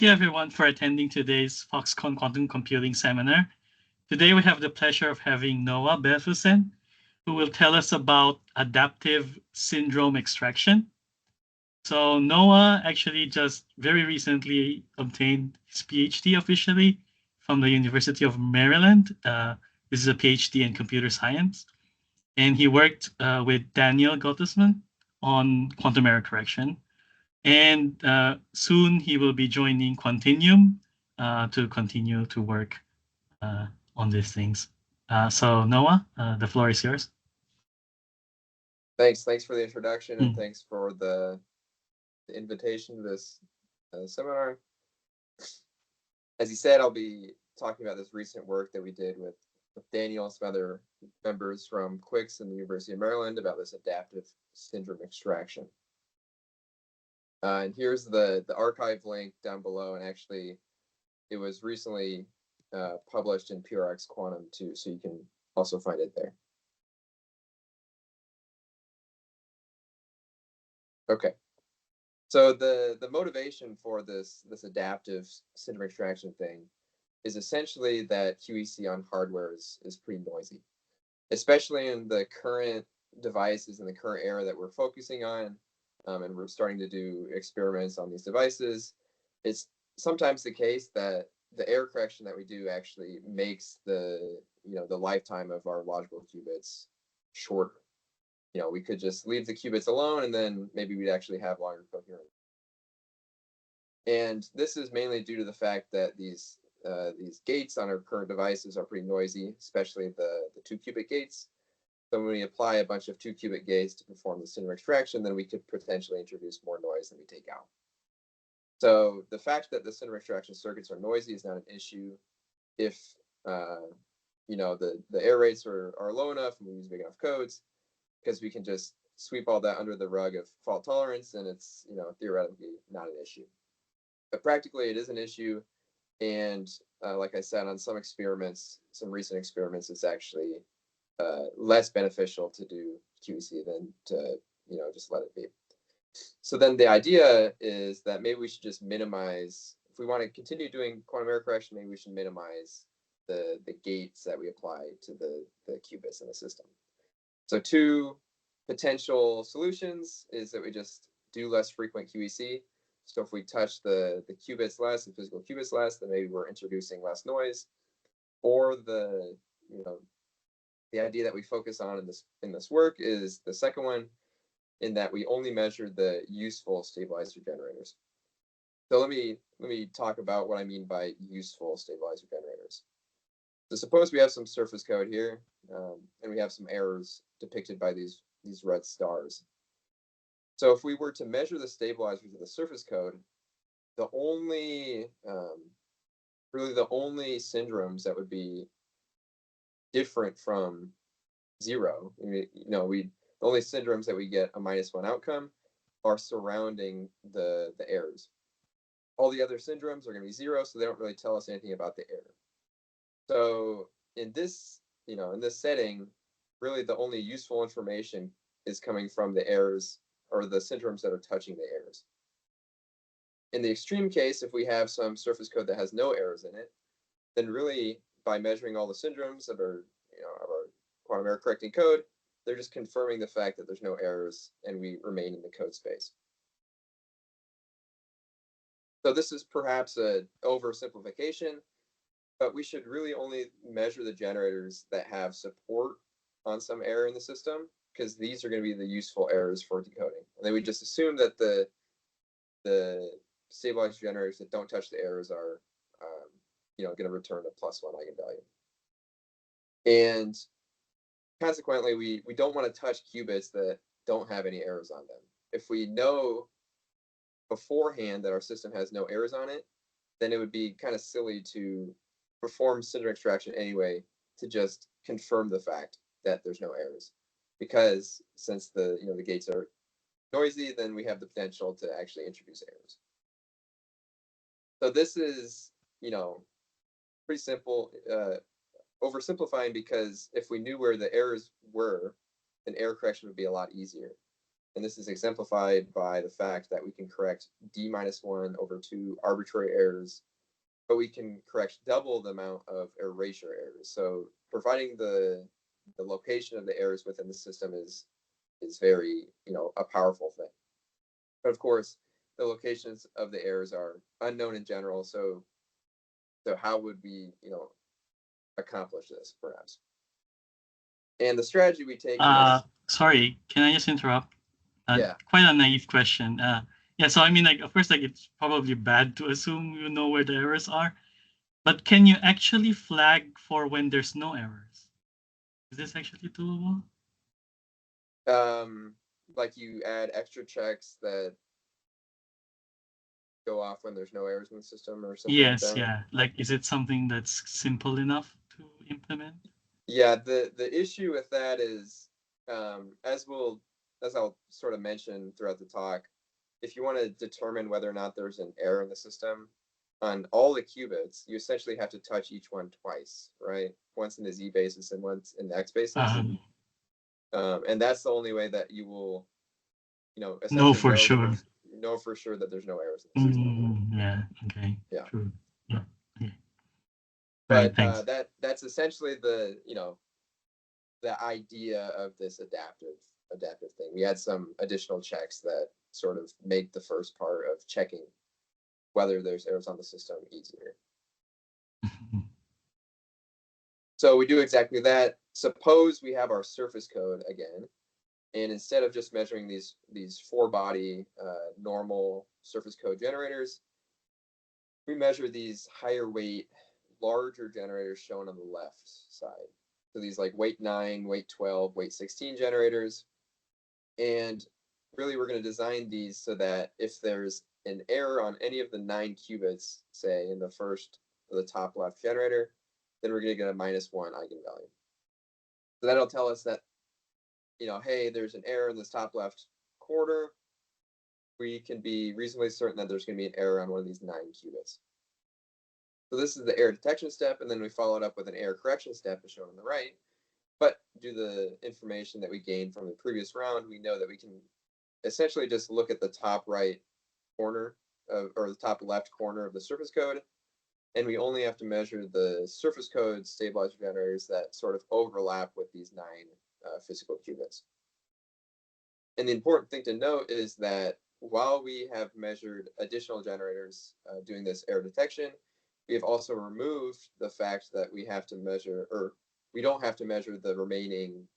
you everyone for attending today's Foxconn Quantum Computing Seminar. Today we have the pleasure of having Noah Berthusen, who will tell us about adaptive syndrome extraction. So Noah actually just very recently obtained his PhD officially from the University of Maryland. This is a PhD in computer science. And he worked with Daniel Gottesman on quantum error correction. And soon he will be joining Quantinuum to continue to work on these things. So Noah, the floor is yours. Thanks for the introduction, and thanks for the invitation to this seminar. As you said, I'll be talking about this recent work that we did with Daniel and some other members from QUIX and the University of Maryland about this adaptive syndrome extraction. And here's the archive link down below, and actually it was recently published in PRX Quantum too, so you can also find it there. Okay, so the motivation for this adaptive syndrome extraction thing is essentially that QEC on hardware is pretty noisy, especially in the current devices in the current era that we're focusing on, and we're starting to do experiments on these devices. It's sometimes the case that the error correction that we do actually makes the lifetime of our logical qubits shorter. We could just leave the qubits alone, and then maybe we'd actually have longer coherence. And this is mainly due to the fact that these gates on our current devices are pretty noisy, especially the 2-qubit gates. So when we apply a bunch of 2-qubit gates to perform the syndrome extraction, then we could potentially introduce more noise than we take out. So the fact that the syndrome extraction circuits are noisy is not an issue if the error rates are low enough and we use big enough codes, because we can just sweep all that under the rug of fault tolerance, and it's theoretically not an issue. But practically it is an issue, and like I said, on some recent experiments, it's actually less beneficial to do QEC than to just let it be. So then the idea is that maybe we should just minimize, if we want to continue doing quantum error correction, maybe we should minimize the gates that we apply to the qubits in the system. So two potential solutions is that we just do less frequent QEC. So if we touch the qubits less, the physical qubits less, then maybe we're introducing less noise. Or the idea that we focus on in this work is the second one, in that we only measure the useful stabilizer generators. So let me talk about what I mean by useful stabilizer generators. So suppose we have some surface code here, and we have some errors depicted by these red stars. So if we were to measure the stabilizers of the surface code, the only syndromes that would be different from zero, the only syndromes that we get a -1 outcome are surrounding the errors. All the other syndromes are going to be zero, so they don't really tell us anything about the error. So in this setting, really the only useful information is coming from the errors, or the syndromes that are touching the errors. In the extreme case, if we have some surface code that has no errors in it, then really by measuring all the syndromes of our quantum error correcting code, they're just confirming the fact that there's no errors and we remain in the code space. So this is perhaps an oversimplification, but we should really only measure the generators that have support on some error in the system, because these are going to be the useful errors for decoding. And then we just assume that the stabilizer generators that don't touch the errors are going to return a +1 eigenvalue. And consequently, we don't want to touch qubits that don't have any errors on them. If we know beforehand that our system has no errors on it, then it would be kind of silly to perform syndrome extraction anyway to just confirm the fact that there's no errors. Because since the gates are noisy, then we have the potential to actually introduce errors. So this is, pretty simple, oversimplifying, because if we knew where the errors were, then error correction would be a lot easier. And this is exemplified by the fact that we can correct d-1 over 2 arbitrary errors, but we can correct double the amount of erasure errors. So providing the location of the errors within the system is very, a powerful thing. But of course, the locations of the errors are unknown in general. So how would we, accomplish this, perhaps? And the strategy we take is, Sorry, can I just interrupt? yeah, Quite a naive question. Yeah, so I mean, like, of course, like, it's probably bad to assume you know where the errors are, but can you actually flag for when there's no errors? Is this actually doable? like you add extra checks that go off when there's no errors in the system or something like Yes, that. yeah. Like, is it something that's simple enough to implement? Yeah, the issue with that is, as I'll sort of mention throughout the talk, if you want to determine whether or not there's an error in the system, on all the qubits, you essentially have to touch each one twice, right? Once in the z basis and once in the x basis. And that's the only way that you will, No, essentially for sure. know for sure that there's no errors in the system. Yeah, okay, Yeah. true. Yeah, okay. All right, But thanks. that's essentially the idea of this adaptive thing. We add some additional checks that sort of make the first part of checking whether there's errors on the system easier. So we do exactly that. Suppose we have our surface code again, and instead of just measuring these 4-body normal surface code generators, we measure these higher weight, larger generators shown on the left side. So these like weight 9, weight 12, weight 16 generators. And really, we're going to design these so that if there's an error on any of the 9 qubits, say in the first or the top left generator, then we're going to get a -1 eigenvalue. So that'll tell us that, hey, there's an error in this top left corner. We can be reasonably certain that there's going to be an error on one of these 9 qubits. So this is the error detection step, and then we follow it up with an error correction step as shown on the right. But due to the information that we gained from the previous round, we know that we can essentially just look at the top right corner or the top left corner of the surface code, and we only have to measure the surface code stabilizer generators that sort of overlap with these 9 physical qubits. And the important thing to note is that while we have measured additional generators doing this error detection, we have also removed the fact that we have to measure, or we don't have to measure the remaining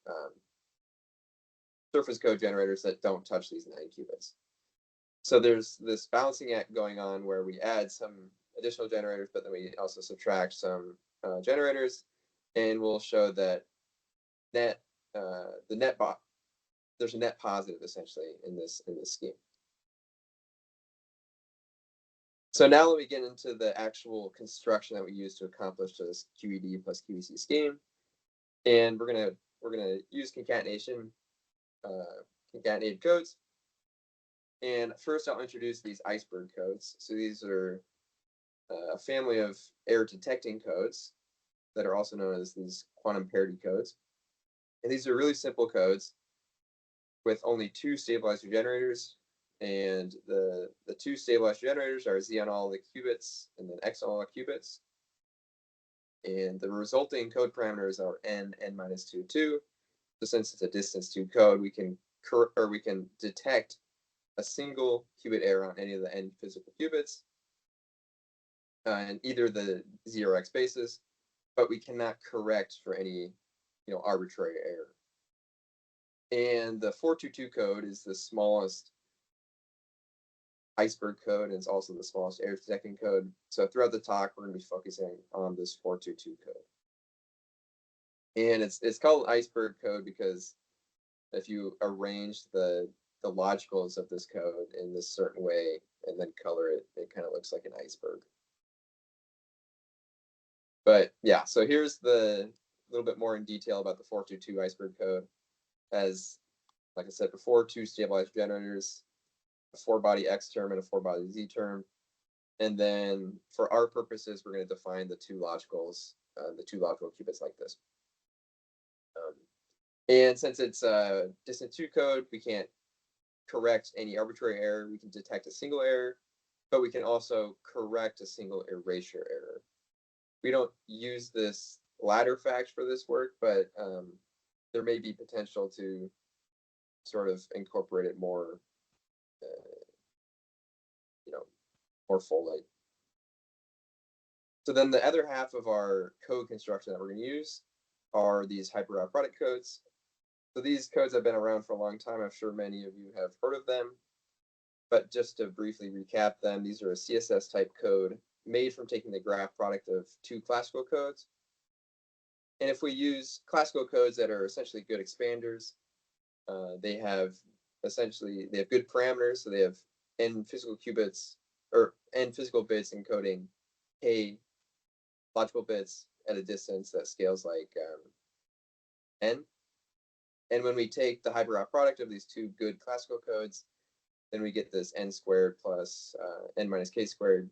surface code generators that don't touch these 9 qubits. So there's this balancing act going on where we add some additional generators, but then we also subtract some generators, and we'll show that there's a net positive essentially in this scheme. So now let me get into the actual construction that we use to accomplish this QED plus QEC scheme, and we're gonna use concatenation, concatenated codes. And first, I'll introduce these iceberg codes. So these are a family of error detecting codes that are also known as these quantum parity codes. And these are really simple codes with only 2 stabilizer generators. And the 2 stabilizer generators are Z on all the qubits and then X on all the qubits. And the resulting code parameters are n minus 2, 2. So since it's a distance 2 code, we can detect a single qubit error on any of the n physical qubits in either the Z or X basis, but we cannot correct for any arbitrary error. And the 422 code is the smallest iceberg code, and it's also the smallest error detecting code. So throughout the talk, we're going to be focusing on this 422 code. And it's called iceberg code because if you arrange the logicals of this code in this certain way and then color it, it kind of looks like an iceberg. But yeah, so here's the little bit more in detail about the 422 iceberg code. As, like I said before, 2 stabilized generators, a 4-body X term and a 4-body Z term. And then for our purposes, we're going to define the 2 logicals, the 2 logical qubits like this. And since it's a distance 2 code, we can't correct any arbitrary error. We can detect a single error, but we can also correct a single erasure error. We don't use this latter fact for this work, but there may be potential to sort of incorporate it more, more fully. So then the other half of our code construction that we're going to use are these hypergraph product codes. So these codes have been around for a long time. I'm sure many of you have heard of them. But just to briefly recap them, these are a CSS type code made from taking the graph product of two classical codes. And if we use classical codes that are essentially good expanders, they have good parameters. So they have n physical qubits or n physical bits encoding k logical bits at a distance that scales like n. And when we take the hypergraph product of these two good classical codes, then we get this n squared plus n minus k squared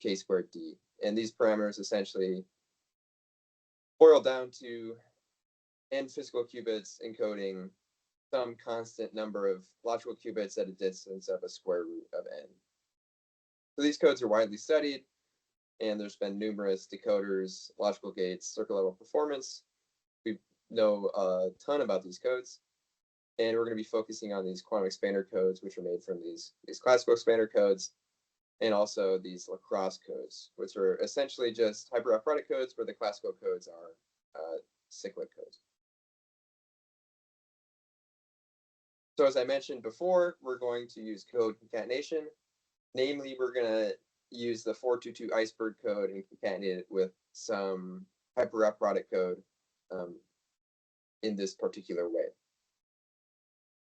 d. And these parameters essentially boil down to n physical qubits encoding some constant number of logical qubits at a distance of a square root of n. So these codes are widely studied, and there's been numerous decoders, logical gates, circuit level performance. We know a ton about these codes, and we're going to be focusing on these quantum expander codes, which are made from these classical expander codes, and also these lacrosse codes, which are essentially just hypergraph product codes, where the classical codes are cyclic codes. So as I mentioned before, we're going to use code concatenation. Namely, we're going to use the 422 iceberg code and concatenate it with some hypergraph product code in this particular way.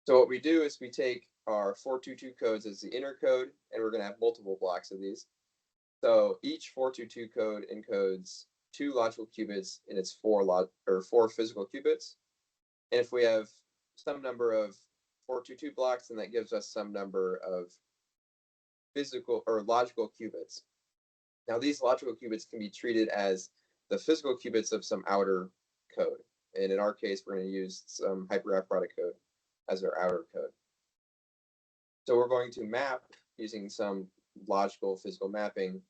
So what we do is we take our 422 codes as the inner code, and we're going to have multiple blocks of these. So each 422 code encodes 2 logical qubits in its 4 physical qubits. And if we have some number of 422 blocks, then that gives us some number of physical or logical qubits. Now these logical qubits can be treated as the physical qubits of some outer code. And in our case, we're going to use some hypergraph product code as our outer code. So we're going to map, using some logical physical mapping,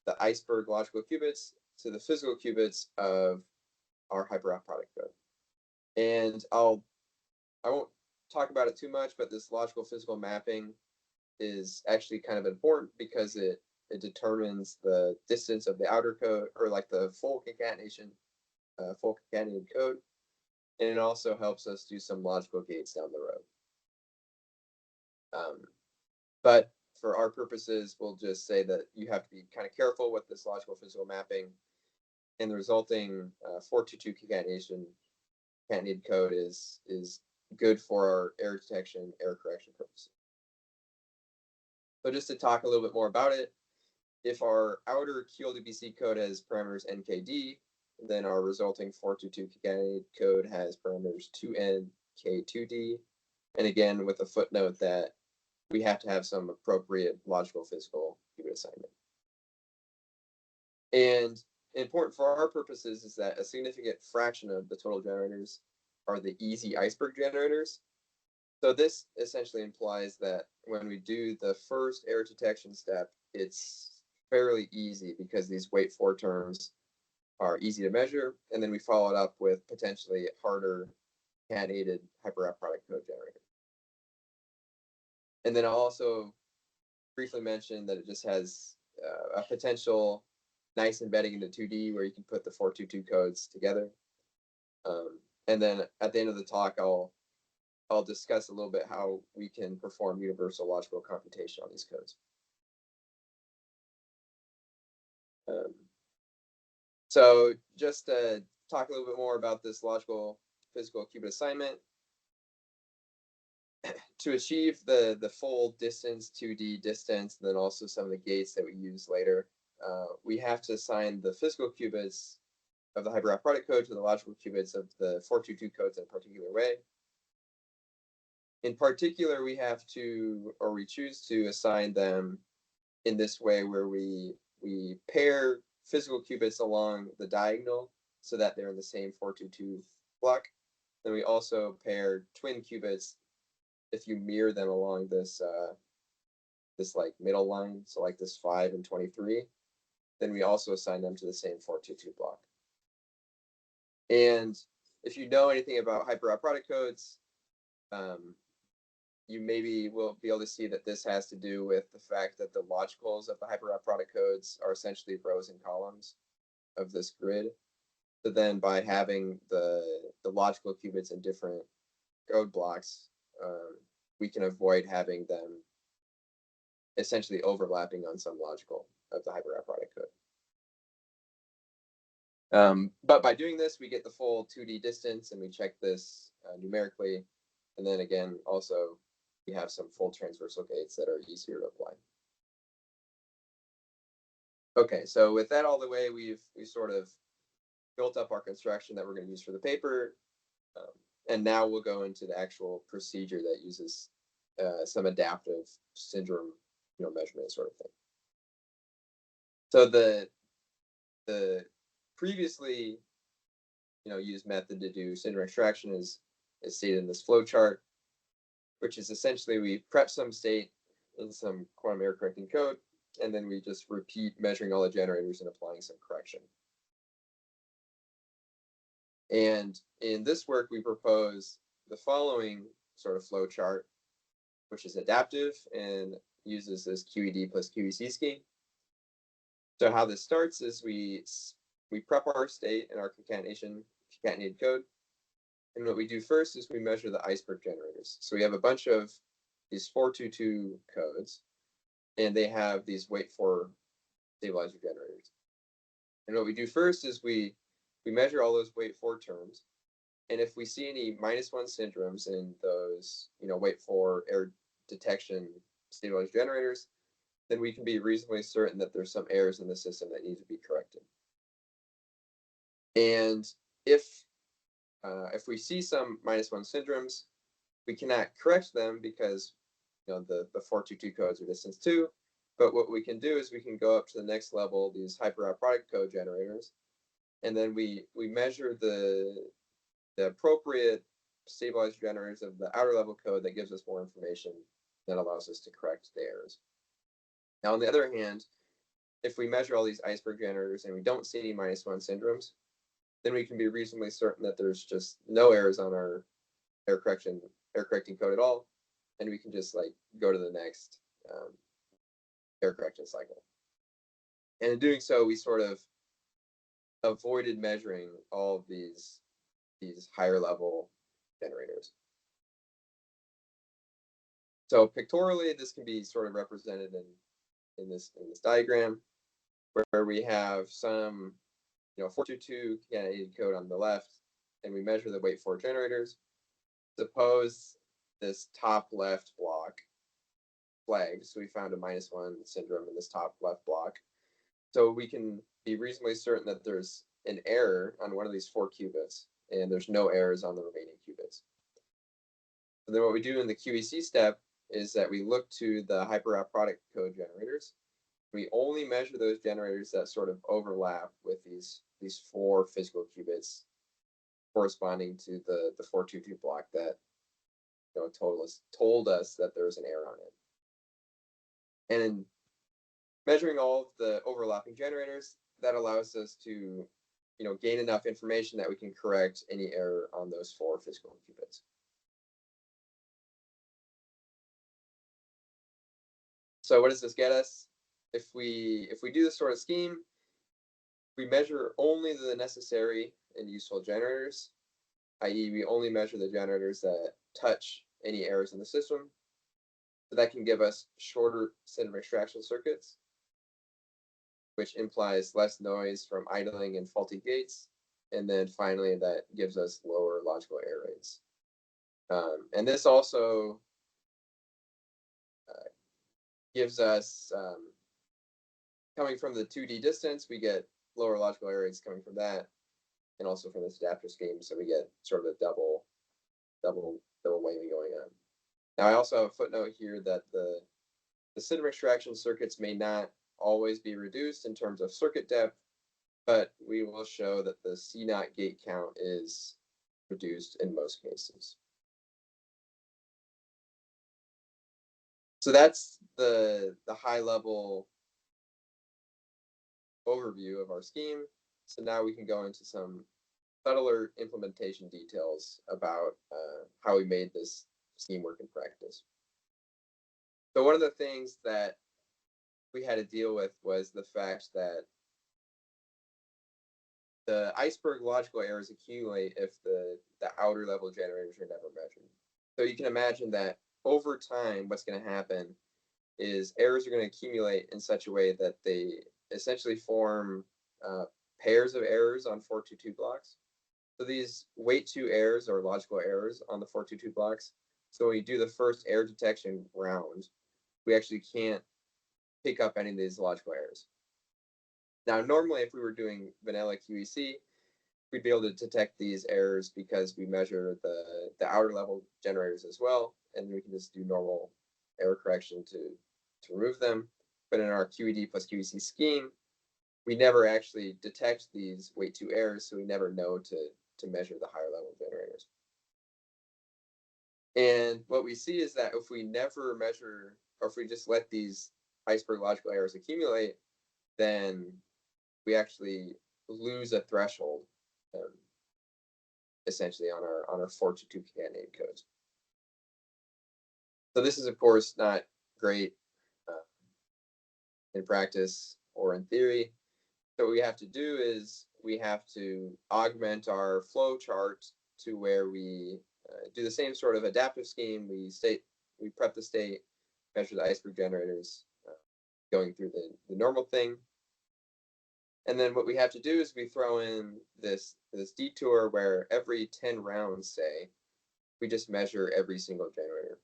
the iceberg logical qubits to the physical qubits of our hypergraph product code. And I won't talk about it too much, but this logical physical mapping is actually kind of important because it determines the distance of the outer code, or like the full concatenated code. And it also helps us do some logical gates down the road. But for our purposes, we'll just say that you have to be kind of careful with this logical physical mapping, and the resulting 422 concatenated code is good for our error detection, error correction purposes. So just to talk a little bit more about it, if our outer QLDPC code has parameters nkd, then our resulting 422 concatenated code has parameters 2n, k2d, and again with a footnote that we have to have some appropriate logical physical qubit assignment. And important for our purposes is that a significant fraction of the total generators are the easy iceberg generators. So this essentially implies that when we do the first error detection step, it's fairly easy because these weight 4 terms are easy to measure, and then we follow it up with potentially harder concatenated hypergraph product code generator. And then I'll also briefly mention that it just has a potential nice embedding into 2D where you can put the 422 codes together. And then at the end of the talk, I'll discuss a little bit how we can perform universal logical computation on these codes. So just to talk a little bit more about this logical physical qubit assignment, to achieve the full distance, 2D distance, and then also some of the gates that we use later, we have to assign the physical qubits of the hypergraph product code to the logical qubits of the 422 codes in a particular way. In particular, we have to, or we choose to assign them in this way where we pair physical qubits along the diagonal so that they're in the same 422 block. Then we also pair twin qubits if you mirror them along this this like middle line, so like this 5 and 23, then we also assign them to the same 422 block. And if you know anything about hypergraph product codes, you maybe will be able to see that this has to do with the fact that the logicals of the hypergraph product codes are essentially rows and columns of this grid. So then by having the logical qubits in different code blocks, we can avoid having them essentially overlapping on some logical of the hypergraph product code. But by doing this, we get the full 2D distance, and we check this numerically. And then again, also, we have some full transversal gates that are easier to apply. Okay, so with that all the way, we sort of built up our construction that we're going to use for the paper. And now we'll go into the actual procedure that uses some adaptive syndrome, measurement sort of thing. So the previously, used method to do syndrome extraction is stated in this flow chart, which is essentially we prep some state in some quantum error correcting code, and then we just repeat measuring all the generators and applying some correction. And in this work, we propose the following sort of flow chart, which is adaptive and uses this QED plus QEC scheme. So how this starts is we prep our state in our concatenated code. And what we do first is we measure the iceberg generators. So we have a bunch of these 422 codes, and they have these wait for stabilizer generators. And what we do first is we measure all those wait for terms. And if we see any -1 syndromes in those, wait for error detection stabilizer generators, then we can be reasonably certain that there's some errors in the system that need to be corrected. And if we see some -1 syndromes, we cannot correct them because the 422 codes are distance 2. But what we can do is we can go up to the next level, these hypergraph product code generators, and then we measure the appropriate stabilizer generators of the outer level code that gives us more information that allows us to correct the errors. Now, on the other hand, if we measure all these iceberg generators and we don't see any -1 syndromes, then we can be reasonably certain that there's just no errors on our error correcting code at all, and we can just go to the next error correction cycle. And in doing so, we sort of avoided measuring all of these higher level generators. So pictorially, this can be sort of represented in this diagram, where we have some 422 concatenated code on the left, and we measure the wait for generators. Suppose this top left block flagged, so we found a -1 syndrome in this top left block. So we can be reasonably certain that there's an error on one of these 4 qubits, and there's no errors on the remaining qubits. And then what we do in the QEC step is that we look to the hypergraph product code generators. We only measure those generators that sort of overlap with these 4 physical qubits corresponding to the 422 block that told us that there was an error on it. And in measuring all of the overlapping generators, that allows us to gain enough information that we can correct any error on those 4 physical qubits. So what does this get us? If we do this sort of scheme, we measure only the necessary and useful generators, i.e. we only measure the generators that touch any errors in the system. So that can give us shorter syndrome extraction circuits, which implies less noise from idling and faulty gates. And then finally, that gives us lower logical error rates. And this also gives us, coming from the 2D distance, we get lower logical error rates coming from that, and also from this adapter scheme. So we get sort of a double whammy going on. Now, I also have a footnote here that the syndrome extraction circuits may not always be reduced in terms of circuit depth, but we will show that the CNOT gate count is reduced in most cases. So that's the high level overview of our scheme. So now we can go into some subtler implementation details about how we made this scheme work in practice. So one of the things that we had to deal with was the fact that the iceberg logical errors accumulate if the outer level generators are never measured. So you can imagine that over time, what's going to happen is errors are going to accumulate in such a way that they essentially form pairs of errors on 422 blocks. So these weight 2 errors or logical errors on the 422 blocks. So when we do the first error detection round, we actually can't pick up any of these logical errors. Now, normally, if we were doing vanilla QEC, we'd be able to detect these errors because we measure the outer level generators as well, and we can just do normal error correction to remove them. But in our QED plus QEC scheme, we never actually detect these weight 2 errors, so we never know to measure the higher level generators. And what we see is that if we never measure, or if we just let these iceberg logical errors accumulate, then we actually lose a threshold, essentially on our 422 concatenated codes. So this is, of course, not great in practice or in theory. So what we have to do is we have to augment our flow chart to where we do the same sort of adaptive scheme. We prep the state, measure the iceberg generators, going through the normal thing. And then what we have to do is we throw in this detour where every 10 rounds, say, we just measure every single generator.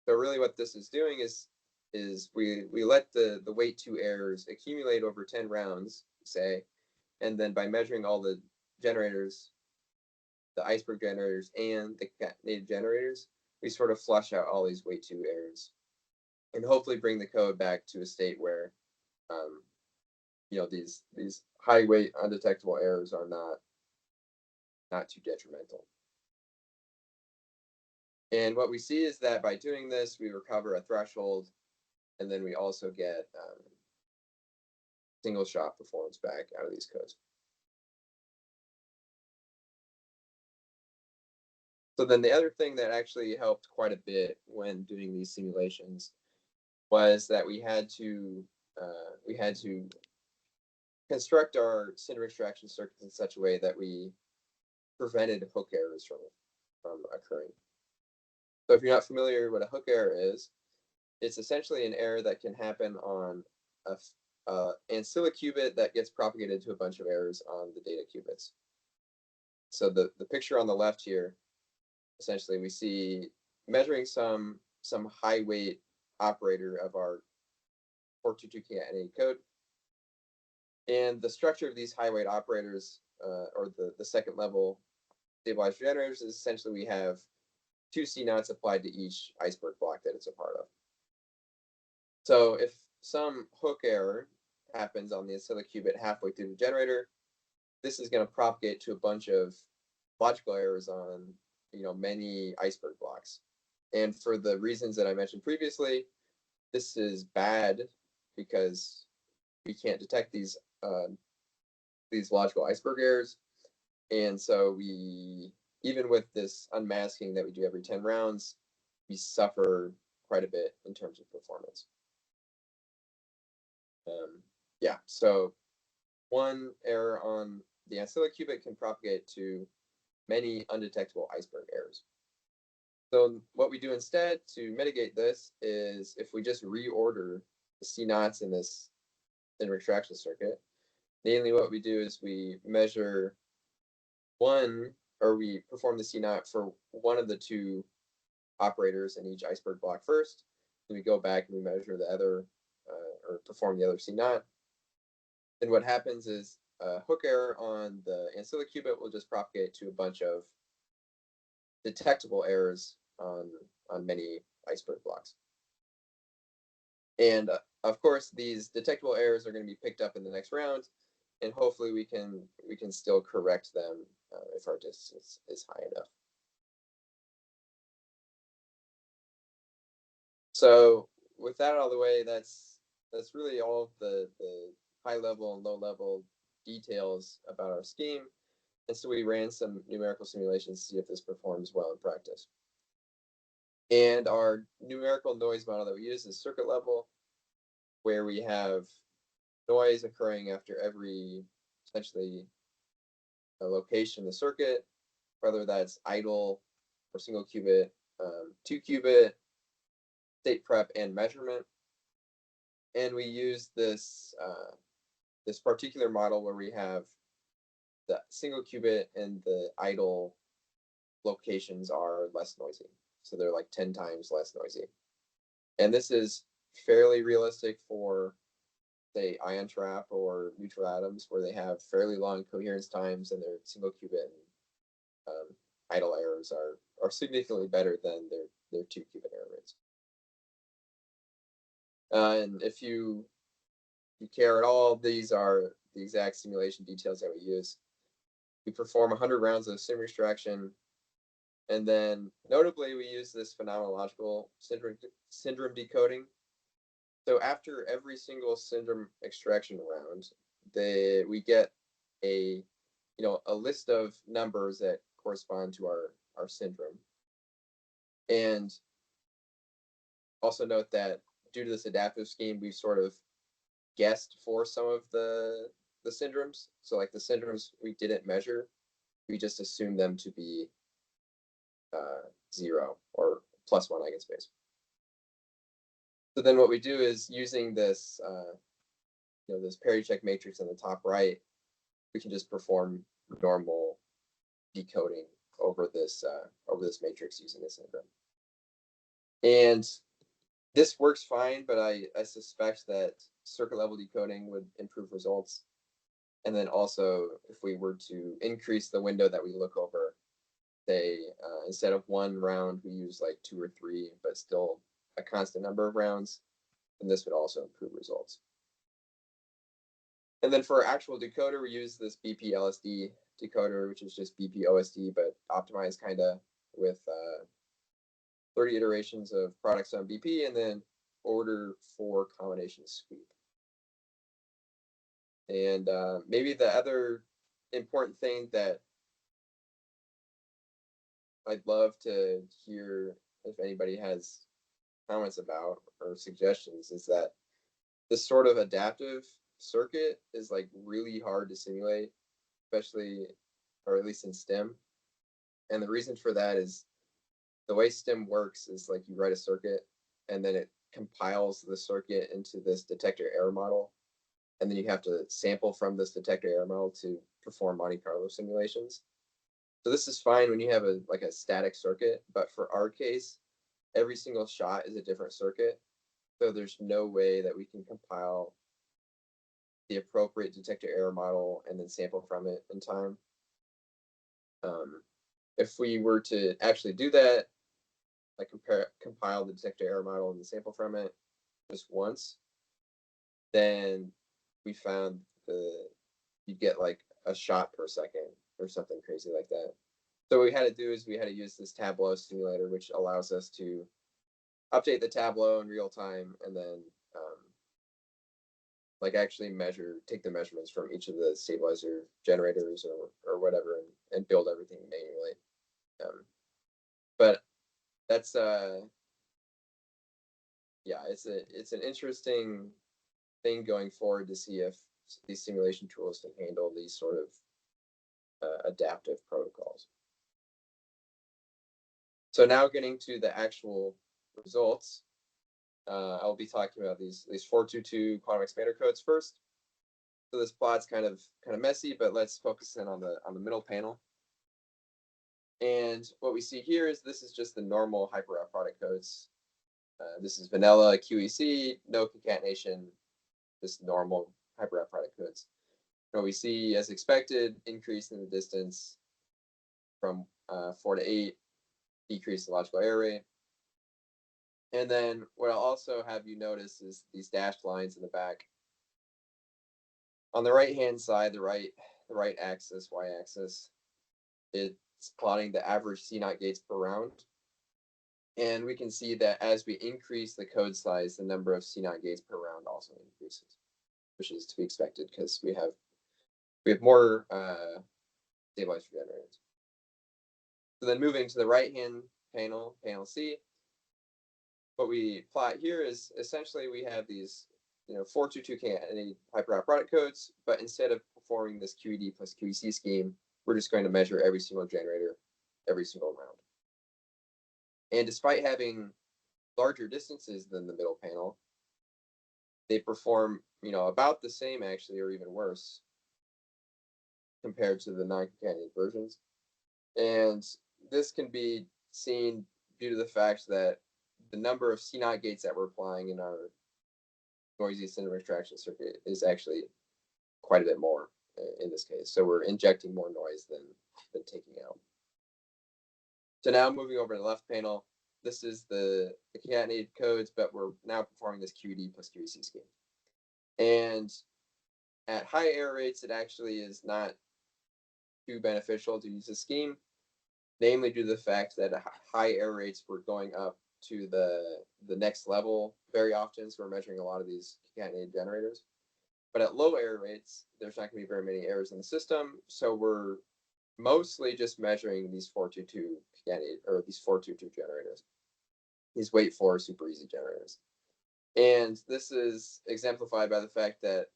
So really what this is doing is we let the weight 2 errors accumulate over 10 rounds, say, and then by measuring all the generators, the iceberg generators and the concatenated generators, we sort of flush out all these weight 2 errors and hopefully bring the code back to a state where these high weight undetectable errors are not too detrimental. And what we see is that by doing this, we recover a threshold, and then we also get single shot performance back out of these codes. So then the other thing that actually helped quite a bit when doing these simulations was that we had to construct our cinder extraction circuits in such a way that we prevented hook errors from occurring. So if you're not familiar what a hook error is, it's essentially an error that can happen on a ancilla qubit that gets propagated to a bunch of errors on the data qubits. So the picture on the left here, essentially we see measuring some high weight operator of our 422 concatenated code. And the structure of these high weight operators, or the second level stabilized generators, is essentially we have 2 CNOTs applied to each iceberg block that it's a part of. So if some hook error happens on the ancilla qubit halfway through the generator, this is going to propagate to a bunch of logical errors on many iceberg blocks. And for the reasons that I mentioned previously, this is bad because we can't detect these logical iceberg errors. And so even with this unmasking that we do every 10 rounds, we suffer quite a bit in terms of performance. So one error on the ancilla qubit can propagate to many undetectable iceberg errors. So what we do instead to mitigate this is if we just reorder the CNOTs in this cinder extraction circuit, namely what we do is we measure we perform the CNOT for one of the 2 operators in each iceberg block first, then we go back and we measure the other, or perform the other CNOT. Then what happens is a hook error on the ancilla qubit will just propagate to a bunch of detectable errors on many iceberg blocks. And of course, these detectable errors are going to be picked up in the next round, and hopefully we can still correct them if our distance is high enough. So with that out of the way, that's really all of the high level and low level details about our scheme. And so we ran some numerical simulations to see if this performs well in practice. And our numerical noise model that we use is circuit level, where we have noise occurring after every essentially a location in the circuit, whether that's idle or single qubit, 2-qubit, state prep, and measurement. And we use this this particular model where we have the single qubit and the idle locations are less noisy. So they're like 10 times less noisy. And this is fairly realistic for, say, ion trap or neutral atoms, where they have fairly long coherence times and their single qubit and idle errors are significantly better than their 2-qubit error rates. And if you care at all, these are the exact simulation details that we use. We perform 100 rounds of sim extraction, and then notably we use this phenomenological syndrome decoding. So after every single syndrome extraction round, we get a list of numbers that correspond to our syndrome. And also note that due to this adaptive scheme, we've sort of guessed for some of the syndromes. So like the syndromes we didn't measure, we just assumed them to be 0 or +1 eigenspace. So then what we do is, using this this parity check matrix in the top right, we can just perform normal decoding over this matrix using this syndrome. And this works fine, but I suspect that circuit level decoding would improve results. And then also, if we were to increase the window that we look over, say instead of 1 round, we use like 2 or 3, but still a constant number of rounds, then this would also improve results. And then for our actual decoder, we use this BP LSD decoder, which is just BP OSD, but optimized kind of with 30 iterations of products on BP, and then order 4 combination sweep. And maybe the other important thing that I'd love to hear, if anybody has comments about or suggestions, is that this sort of adaptive circuit is like really hard to simulate, especially, or at least in STEM. And the reason for that is the way STEM works is like you write a circuit and then it compiles the circuit into this detector error model. And then you have to sample from this detector error model to perform Monte Carlo simulations. So this is fine when you have a static circuit, but for our case, every single shot is a different circuit. So there's no way that we can compile the appropriate detector error model and then sample from it in time. If we were to actually do that, like compile the detector error model and then sample from it just once, then we found you'd get like a shot per second or something crazy like that. So what we had to do is we had to use this Tableau simulator, which allows us to update the Tableau in real time and then actually take the measurements from each of the stabilizer generators or whatever and build everything manually. But that's it's an interesting thing going forward to see if these simulation tools can handle these sort of adaptive protocols. So now getting to the actual results, I'll be talking about these 422 quantum expander codes first. So this plot's kind of messy, but let's focus in on the middle panel. And what we see here is this is just the normal hypergraph product codes. This is vanilla QEC, no concatenation, just normal hypergraph product codes. What we see, as expected, increase in the distance from 4 to 8, decrease the logical error rate. And then what I'll also have you notice is these dashed lines in the back. On the right-hand side, the right axis, y-axis, it's plotting the average CNOT gates per round. And we can see that as we increase the code size, the number of CNOT gates per round also increases, which is to be expected because we have more stabilizer generators. So then moving to the right-hand panel, panel C, what we plot here is essentially we have these 422 concatenated hypergraph product codes, but instead of performing this QED plus QEC scheme, we're just going to measure every single generator every single round. And despite having larger distances than the middle panel, they perform about the same actually, or even worse, compared to the non-concatenated versions. And this can be seen due to the fact that the number of CNOT gates that we're applying in our noisy syndrome extraction circuit is actually quite a bit more in this case. So we're injecting more noise than taking out. So now moving over to the left panel, this is the concatenated codes, but we're now performing this QED plus QEC scheme. And at high error rates, it actually is not too beneficial to use this scheme, namely due to the fact that at high error rates, we're going up to the next level very often. So we're measuring a lot of these concatenated generators. But at low error rates, there's not going to be very many errors in the system. So we're mostly just measuring these 422 concatenated, or these 422 generators, these wait for super easy generators. And this is exemplified by the fact that,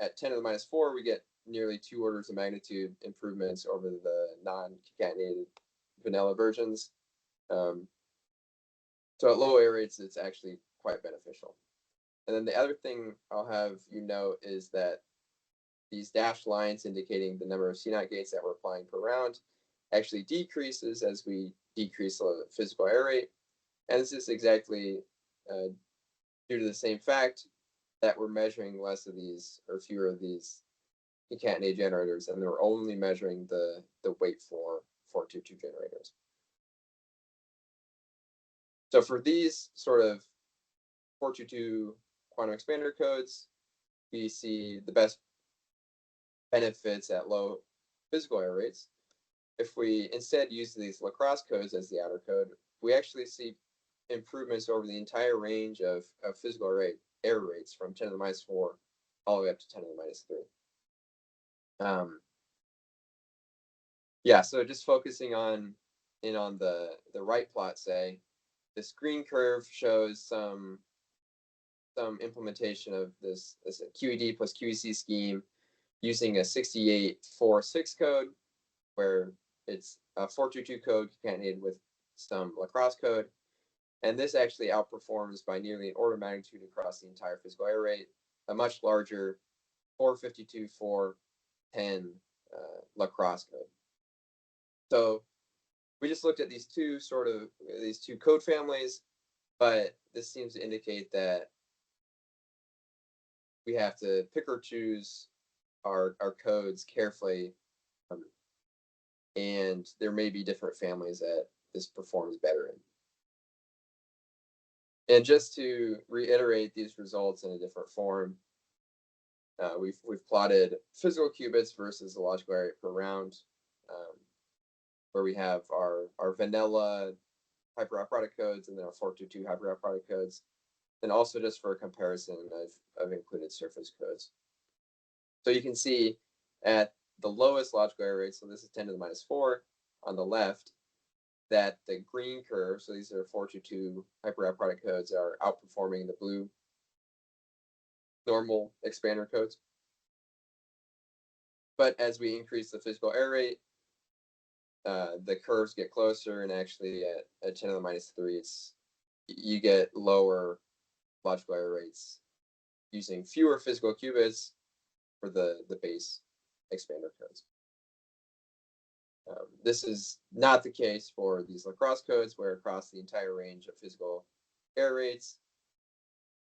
at 10 to the minus 4, we get nearly 2 orders of magnitude improvements over the non-concatenated vanilla versions. So at low error rates, it's actually quite beneficial. And then the other thing I'll have you note is that these dashed lines indicating the number of CNOT gates that we're applying per round actually decreases as we decrease the physical error rate. And this is exactly due to the same fact that we're measuring less of these or fewer of these concatenated generators, and we're only measuring the wait for 422 generators. So for these sort of 422 quantum expander codes, we see the best benefits at low physical error rates. If we instead use these lacrosse codes as the outer code, we actually see improvements over the entire range of physical error rates from 10 to the minus 4 all the way up to 10 to the minus 3. Yeah, so just focusing on the right plot, say, this green curve shows some implementation of this QED plus QEC scheme using a 6846 code, where it's a 422 code concatenated with some lacrosse code. And this actually outperforms by nearly an order of magnitude across the entire physical error rate, a much larger 452, 410 lacrosse code. So we just looked at these two code families, but this seems to indicate that we have to pick or choose our codes carefully, and there may be different families that this performs better in. And just to reiterate these results in a different form, we've plotted physical qubits versus the logical error rate per round, where we have our vanilla hypergraph product codes and then our 422 hypergraph product codes. And also just for a comparison, I've included surface codes. So you can see at the lowest logical error rate, so this is 10 to the minus 4 on the left, that the green curve, so these are 422 hypergraph product codes, are outperforming the blue normal expander codes. But as we increase the physical error rate, the curves get closer, and actually at 10 to the minus 3, you get lower logical error rates using fewer physical qubits for the base expander codes. This is not the case for these lacrosse codes, where across the entire range of physical error rates,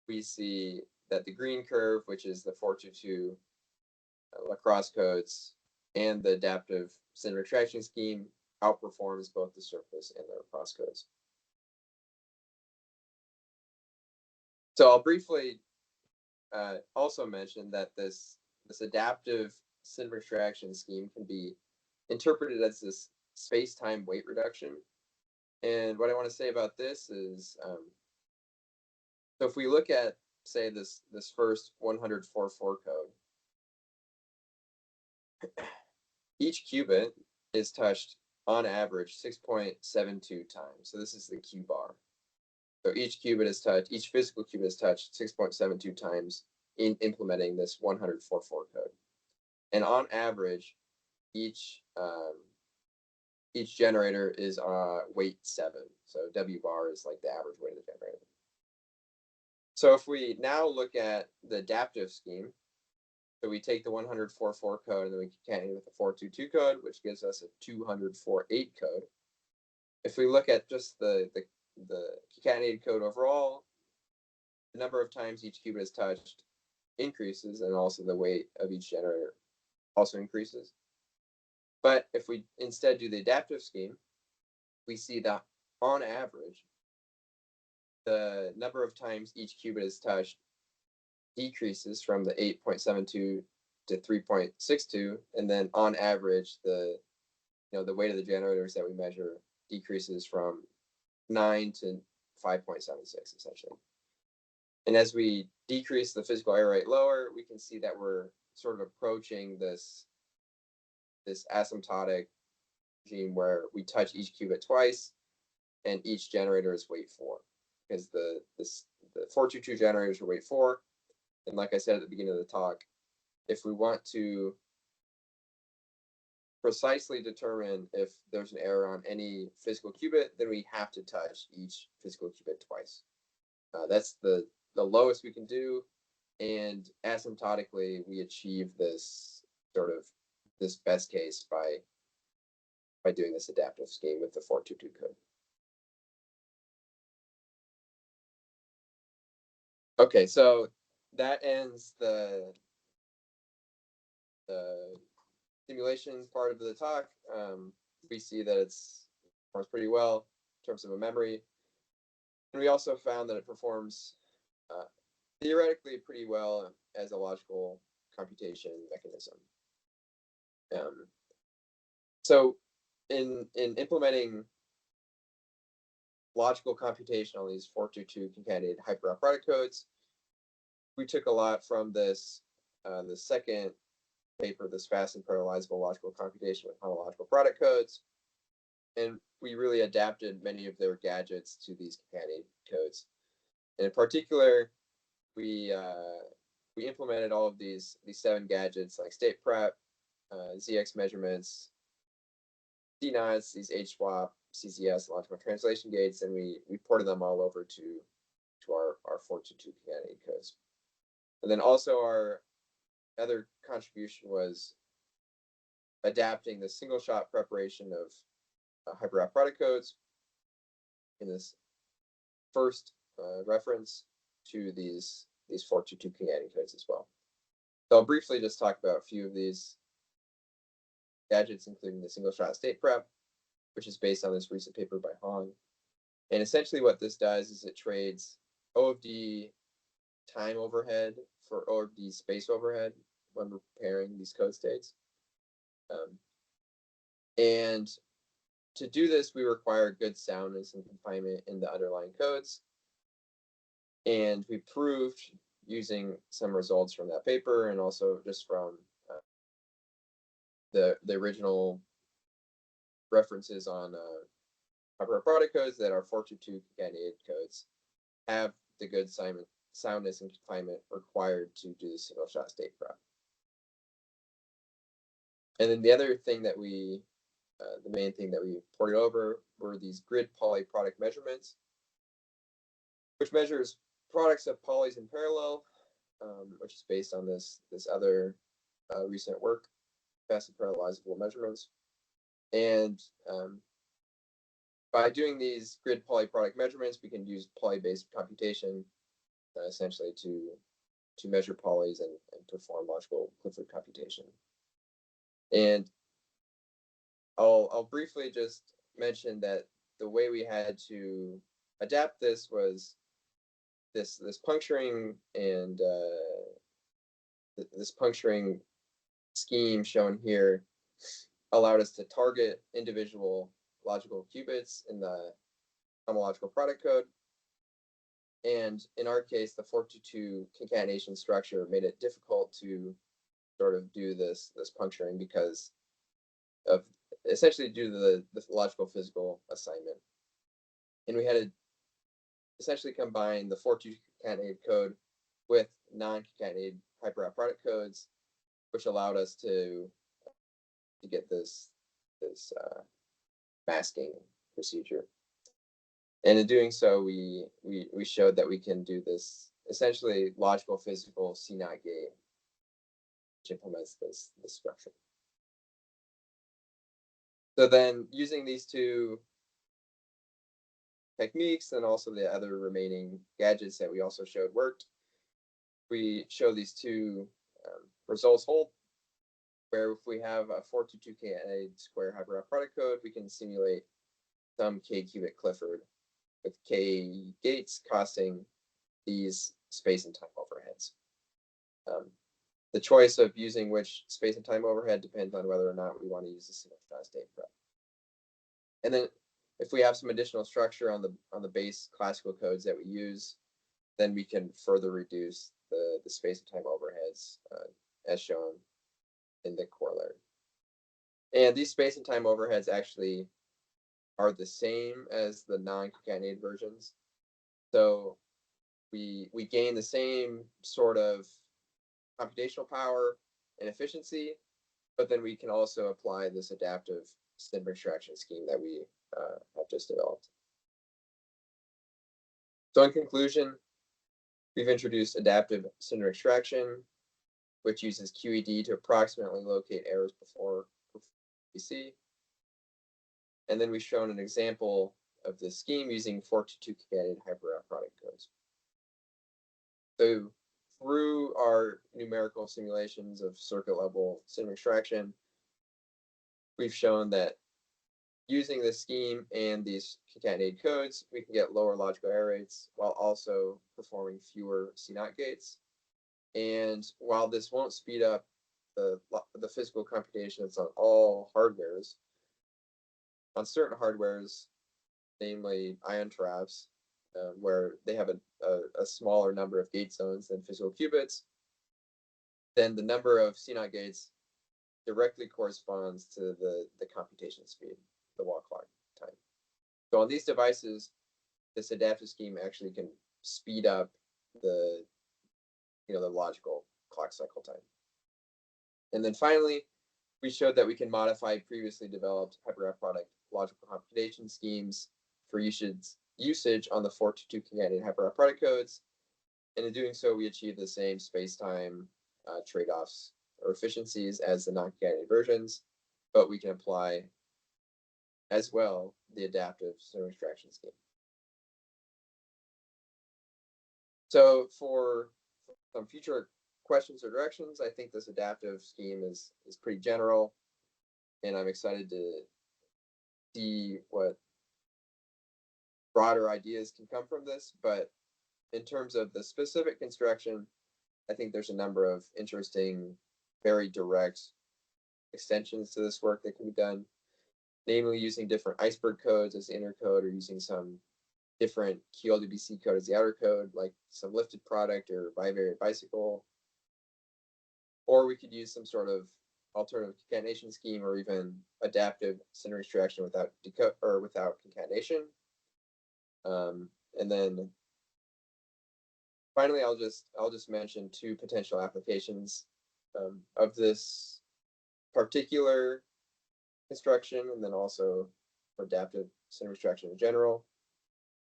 we see that the green curve, which is the 422 lacrosse codes and the adaptive syndrome extraction scheme, outperforms both the surface and the lacrosse codes. So I'll briefly also mention that this adaptive syndrome extraction scheme can be interpreted as this space-time weight reduction. And what I want to say about this is, so if we look at, say, this first 104.4 code, each qubit is touched on average 6.72 times. So this is the Q bar. So each qubit is touched, each physical qubit is touched 6.72 times in implementing this 104.4 code. And on average, each generator is weight 7. So W bar is like the average weight of the generator. So if we now look at the adaptive scheme, so we take the 104.4 code and then we concatenate with the 422 code, which gives us a 204.8 code. If we look at just the concatenated code overall, the number of times each qubit is touched increases, and also the weight of each generator also increases. But if we instead do the adaptive scheme, we see that on average, the number of times each qubit is touched decreases from the 8.72 to 3.62, and then on average, the weight of the generators that we measure decreases from 9 to 5.76 essentially. And as we decrease the physical error rate lower, we can see that we're sort of approaching this asymptotic regime where we touch each qubit twice and each generator is weight 4, because the 422 generators are weight 4. And like I said at the beginning of the talk, if we want to precisely determine if there's an error on any physical qubit, then we have to touch each physical qubit twice. That's the lowest we can do, and asymptotically we achieve this best case by doing this adaptive scheme with the 422 code. Okay, so that ends the simulation part of the talk. We see that it performs pretty well in terms of a memory, and we also found that it performs theoretically pretty well as a logical computation mechanism. So in implementing logical computation on these 422 concatenated hypergraph product codes, we took a lot from this the second paper, this fast and parallelizable logical computation with homological product codes, and we really adapted many of their gadgets to these concatenated codes. And in particular, we implemented all of these 7 gadgets like state prep, ZX measurements, CNOTs, these HSWAP, CCS, logical translation gates, and we ported them all over to our 422 concatenated codes. And then also our other contribution was adapting the single shot preparation of hypergraph product codes in this first reference to these 422 concatenated codes as well. So I'll briefly just talk about a few of these gadgets, including the single shot state prep, which is based on this recent paper by Hong. And essentially what this does is it trades OFD time overhead for OFD space overhead when we're preparing these code states. And to do this, we require good soundness and confinement in the underlying codes. And we proved, using some results from that paper and also just from the original references on hypergraph product codes, that our 422 concatenated codes have the good soundness and confinement required to do the single shot state prep. And then the other thing that the main thing that we ported over were these grid poly product measurements, which measures products of polys in parallel, which is based on this other recent work, fast and parallelizable measurements. And by doing these grid poly product measurements, we can use poly-based computation essentially to measure polys and perform logical Clifford computation. And I'll briefly just mention that the way we had to adapt this was this puncturing and this puncturing scheme shown here allowed us to target individual logical qubits in the homological product code. And in our case, the 422 concatenation structure made it difficult to sort of do this puncturing because of essentially due to the logical physical assignment. And we had to essentially combine the 422 concatenated code with non-concatenated hypergraph product codes, which allowed us to get this masking procedure. And in doing so, we showed that we can do this essentially logical physical CNOT gate, which implements this structure. So then using these two techniques and also the other remaining gadgets that we also showed worked, we show these two results hold, where if we have a 422 concatenated square hypergraph product code, we can simulate some k-qubit Clifford with k gates costing these space and time overheads. The choice of using which space and time overhead depends on whether or not we want to use the single-shot state prep. And then if we have some additional structure on the base classical codes that we use, then we can further reduce the space and time overheads as shown in the corollary. And these space and time overheads actually are the same as the non-concatenated versions. So we gain the same sort of computational power and efficiency, but then we can also apply this adaptive symbol extraction scheme that we have just developed. So in conclusion, we've introduced adaptive symbol extraction, which uses QED to approximately locate errors before PC. And then we've shown an example of this scheme using 422 concatenated hypergraph product codes. So through our numerical simulations of circuit level symbol extraction, we've shown that using this scheme and these concatenated codes, we can get lower logical error rates while also performing fewer CNOT gates. And while this won't speed up the physical computations on all hardwares, on certain hardwares, namely ion traps, where they have a smaller number of gate zones than physical qubits, then the number of CNOT gates directly corresponds to the computation speed, the wall clock time. So on these devices, this adaptive scheme actually can speed up the logical clock cycle time. And then finally, we showed that we can modify previously developed hypergraph product logical computation schemes for usage on the 422 concatenated hypergraph product codes. And in doing so, we achieve the same space-time trade-offs or efficiencies as the non-concatenated versions, but we can apply as well the adaptive symbol extraction scheme. So for some future questions or directions, I think this adaptive scheme is pretty general, and I'm excited to see what broader ideas can come from this. But in terms of the specific construction, I think there's a number of interesting, very direct extensions to this work that can be done, namely using different iceberg codes as the inner code, or using some different QLDBC code as the outer code, like some lifted product or bivariate bicycle. Or we could use some sort of alternative concatenation scheme, or even adaptive symbol extraction without concatenation. And then finally, I'll just mention two potential applications of this particular construction, and then also for adaptive symbol extraction in general.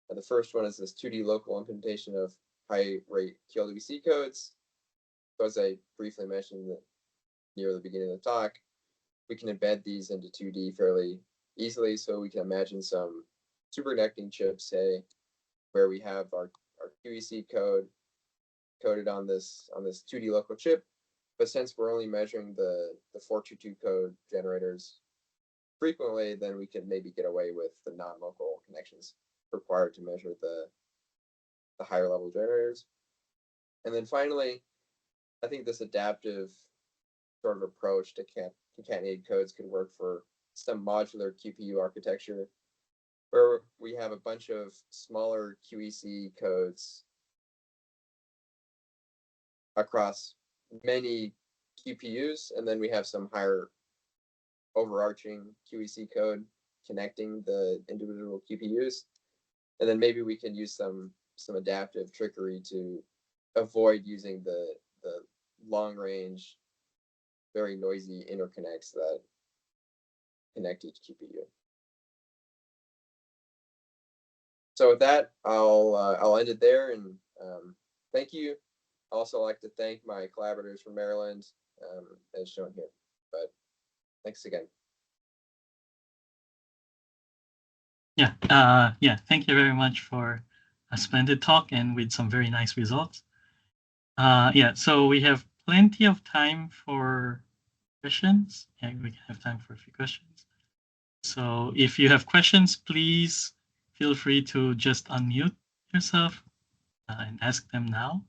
The first one is this 2D local implementation of high rate QLDBC codes. So as I briefly mentioned near the beginning of the talk, we can embed these into 2D fairly easily. So we can imagine some superconducting chips, say, where we have our QEC code coded on this 2D local chip. But since we're only measuring the 422 code generators frequently, then we can maybe get away with the non-local connections required to measure the higher level generators. And then finally, I think this adaptive sort of approach to concatenated codes could work for some modular QPU architecture, where we have a bunch of smaller QEC codes across many QPUs, and then we have some higher overarching QEC code connecting the individual QPUs. And then maybe we can use some adaptive trickery to avoid using the long range, very noisy interconnects that connect each QPU. So with that, I'll end it there, and thank you. I also like to thank my collaborators from Maryland, as shown here. But thanks again. Yeah, thank you very much for a splendid talk and with some very nice results. Yeah, so we have plenty of time for questions. Yeah, we can have time for a few questions. So if you have questions, please feel free to just unmute yourself and ask them now.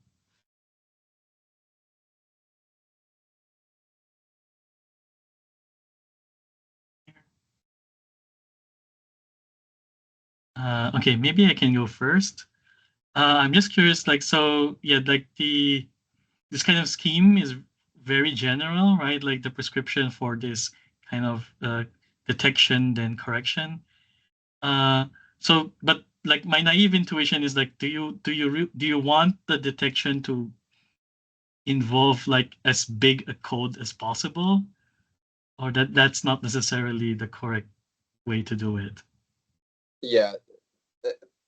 Okay, maybe I can go first. I'm just curious, like, so yeah, like this kind of scheme is very general, right? Like the prescription for this kind of detection then correction. So, but like my naive intuition is like, do you want the detection to involve like as big a code as possible, or that's not necessarily the correct way to do it? Yeah.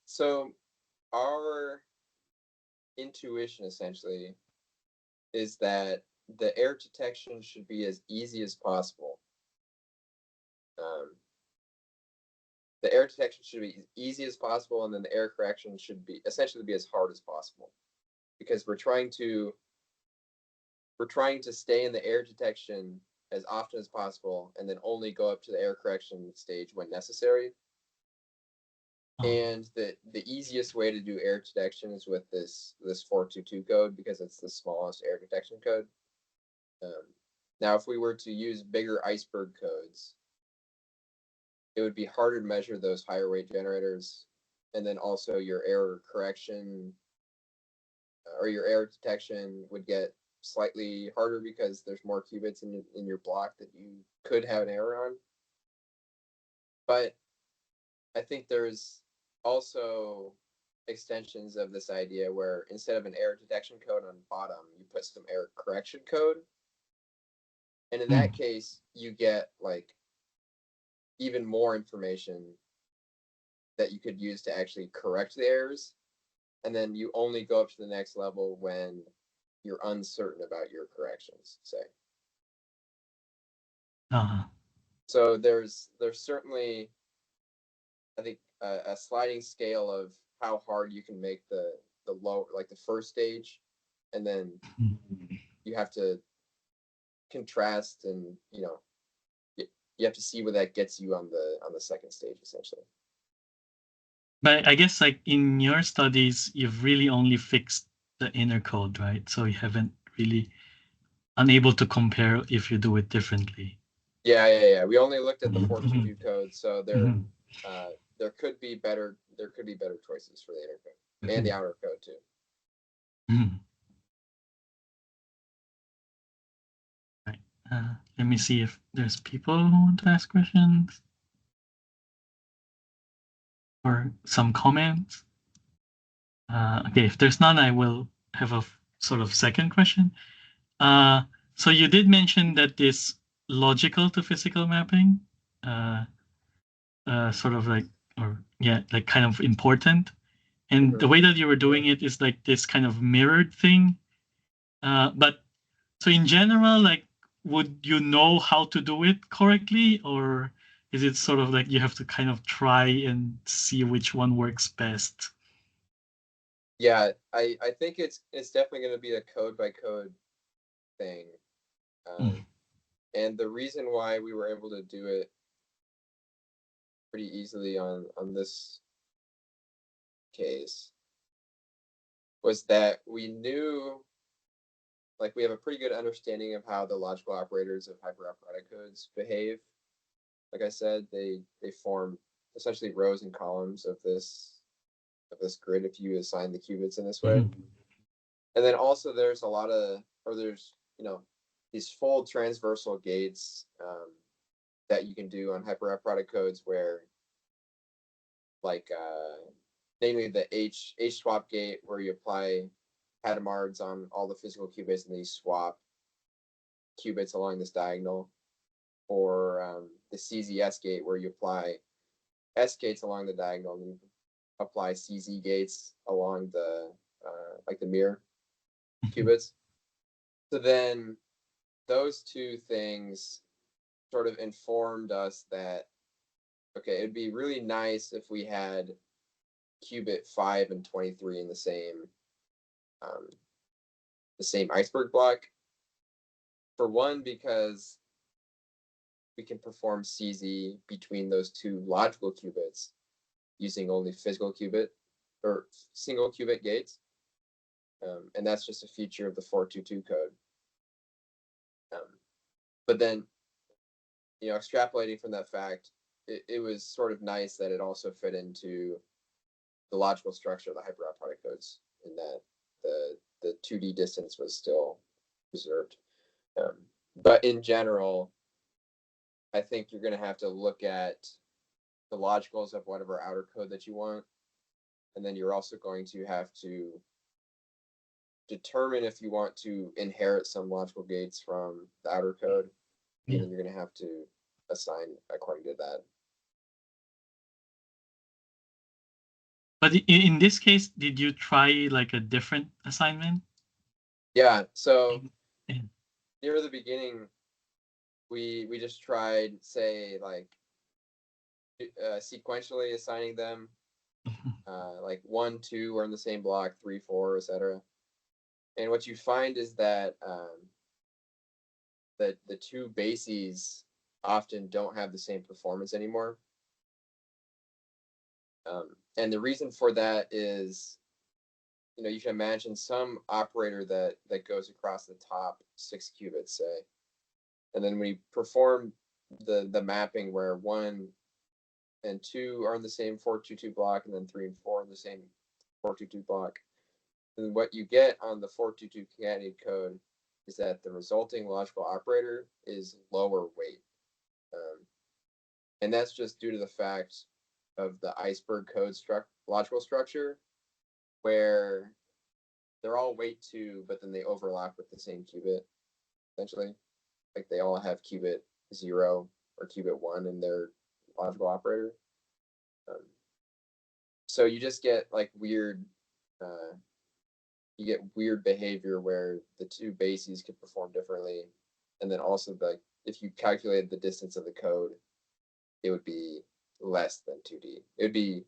So our intuition essentially is that the error detection should be as easy as possible. The error detection should be as easy as possible, and then the error correction should be essentially be as hard as possible, because we're trying to stay in the error detection as often as possible, and then only go up to the error correction stage when necessary. And the easiest way to do error detection is with this 422 code, because it's the smallest error detection code. Now, if we were to use bigger iceberg codes, it would be harder to measure those higher weight generators, and then also your error correction or your error detection would get slightly harder because there's more qubits in your block that you could have an error on. But I think there's also extensions of this idea where instead of an error detection code on the bottom, you put some error correction code. And in that case, you get like even more information that you could use to actually correct the errors. And then you only go up to the next level when you're uncertain about your corrections, say. So there's certainly, I think, a sliding scale of how hard you can make the low, like the first stage, and then you have to contrast, and you have to see where that gets you on the second stage, essentially. But I guess like in your studies, you've really only fixed the inner code, right? So you haven't really unable to compare if you do it differently. Yeah. We only looked at the 422 code, so there could be better choices for the inner code and the outer code too. Right. Let me see if there's people who want to ask questions or some comments. Okay, if there's none, I will have a sort of second question. So you did mention that this logical to physical mapping, sort of like, or yeah, like kind of important. And the way that you were doing it is like this kind of mirrored thing. But so in general, like, would you know how to do it correctly, or is it sort of like you have to kind of try and see which one works best? Yeah, I think it's definitely going to be a code by code thing. And the reason why we were able to do it pretty easily on this case was that we knew, like, we have a pretty good understanding of how the logical operators of hypergraph codes behave. Like I said, they form essentially rows and columns of this grid if you assign the qubits in this way. And then also there's a lot of, or there's, these full transversal gates that you can do on hypergraph product codes where, like, namely the H swap gate, where you apply Hadamards on all the physical qubits and then you swap qubits along this diagonal, or the CZS gate, where you apply S gates along the diagonal and you apply CZ gates along the like the mirror qubits. So then those two things sort of informed us that, okay, it'd be really nice if we had qubit 5 and 23 in the same iceberg block. For one, because we can perform CZ between those two logical qubits using only physical qubit or single qubit gates. And that's just a feature of the 422 code. But then, extrapolating from that fact, it was sort of nice that it also fit into the logical structure of the hypergraph product codes, in that the 2D distance was still preserved. But in general, I think you're going to have to look at the logicals of whatever outer code that you want. And then you're also going to have to determine if you want to inherit some logical gates from the outer code. And then you're going to have to assign according to that. But in this case, did you try like a different assignment? Yeah. So near the beginning, we just tried, say, like sequentially assigning them, like 1, 2 are in the same block, 3, 4, etc. And what you find is that that the two bases often don't have the same performance anymore. And the reason for that is, you can imagine some operator that goes across the top 6 qubits, say, and then we perform the mapping where 1 and 2 are in the same 422 block, and then 3 and 4 in the same 422 block. And what you get on the 422 concatenated code is that the resulting logical operator is lower weight. And that's just due to the fact of the iceberg code logical structure, where they're all weight 2, but then they overlap with the same qubit, essentially. Like they all have qubit 0 or qubit 1 in their logical operator. So you just get like weird behavior where the two bases could perform differently. And then also, like, if you calculated the distance of the code, it would be less than 2D. It would be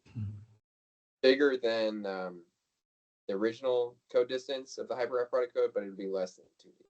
bigger than the original code distance of the hypergraph product code, but it would be less than 2D.